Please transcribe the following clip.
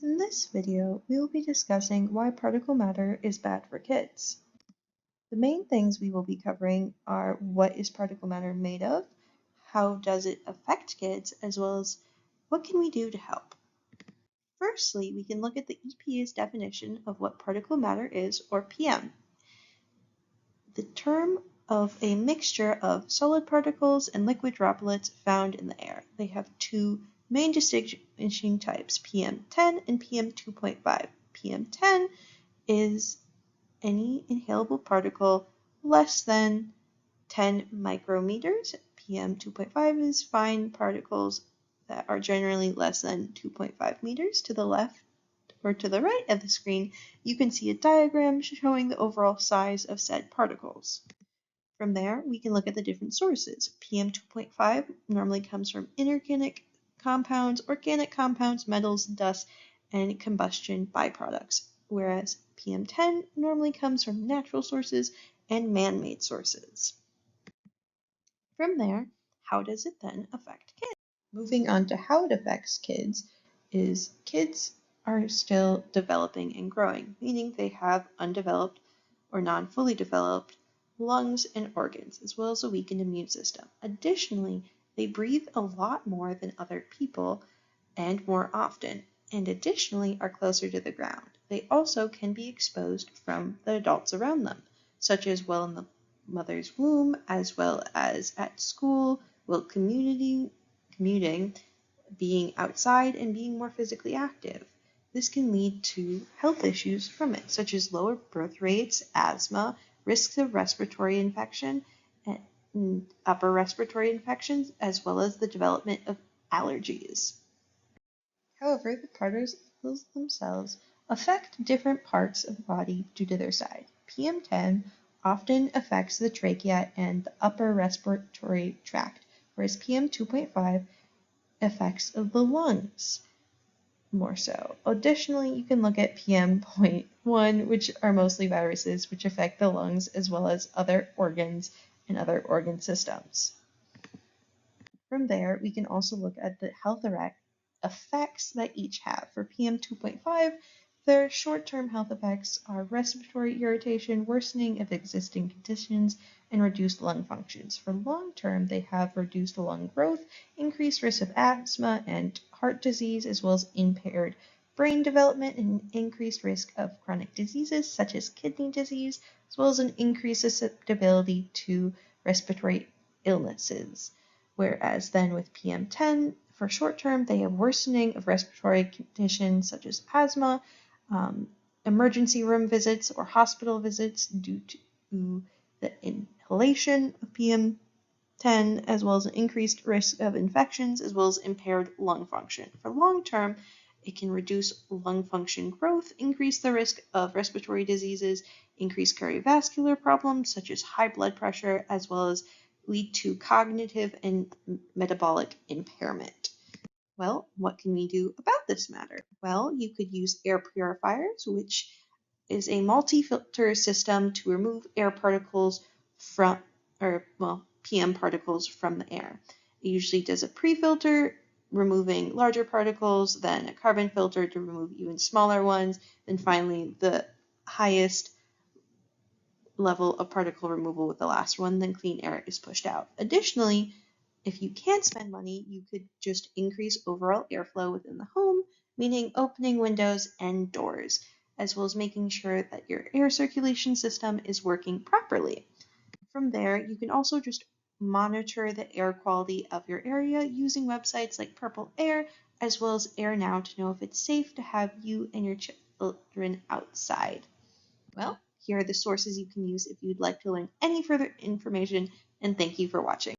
In this video, we will be discussing why particle matter is bad for kids. The main things we will be covering are what is particle matter made of, how does it affect kids, as well as what can we do to help. Firstly, we can look at the EPA's definition of what particle matter is, or PM. The term of a mixture of solid particles and liquid droplets found in the air. They have two main distinguishing types, PM10 and PM2.5. PM10 is any inhalable particle less than 10 micrometers. PM2.5 is fine particles that are generally less than 2.5 meters. To the left or to the right of the screen, you can see a diagram showing the overall size of said particles. From there, we can look at the different sources. PM2.5 normally comes from inorganic compounds, organic compounds, metals, dust, and combustion byproducts, whereas PM10 normally comes from natural sources and man-made sources. From there, how does it then affect kids? Moving on to how it affects kids is kids are still developing and growing, meaning they have undeveloped or non-fully developed lungs and organs, as well as a weakened immune system. Additionally, they breathe a lot more than other people and more often, and additionally are closer to the ground. They also can be exposed from the adults around them, such as while in the mother's womb, as well as at school, while commuting, being outside, and being more physically active. This can lead to health issues from it, such as lower birth rates, asthma, risks of respiratory infection, and upper respiratory infections, as well as the development of allergies. However, the particles themselves affect different parts of the body due to their size. PM10 often affects the trachea and the upper respiratory tract, whereas PM2.5 affects the lungs more so. Additionally, you can look at PM.1, which are mostly viruses, which affect the lungs as well as other organs and other organ systems. From there, we can also look at the health effects that each have. For PM2.5, their short-term health effects are respiratory irritation, worsening of existing conditions, and reduced lung functions. For long-term, they have reduced lung growth, increased risk of asthma and heart disease, as well as impaired brain development and increased risk of chronic diseases such as kidney disease, as well as an increased susceptibility to respiratory illnesses. Whereas then with PM10, for short term, they have worsening of respiratory conditions such as asthma, emergency room visits or hospital visits due to the inhalation of PM10, as well as an increased risk of infections, as well as impaired lung function. For long term, it can reduce lung function growth, increase the risk of respiratory diseases, increase cardiovascular problems such as high blood pressure, as well as lead to cognitive and metabolic impairment. Well, what can we do about this matter? Well, you could use air purifiers, which is a multi-filter system to remove air particles from, PM particles from the air. It usually does a pre-filter, removing larger particles, then a carbon filter to remove even smaller ones, then finally the highest level of particle removal with the last one, then clean air is pushed out. Additionally, if you can't spend money, you could just increase overall airflow within the home, meaning opening windows and doors, as well as making sure that your air circulation system is working properly. From there, you can also just monitor the air quality of your area using websites like Purple Air, as well as Air Now to know if it's safe to have you and your children outside. Well, here are the sources you can use if you'd like to learn any further information, and thank you for watching.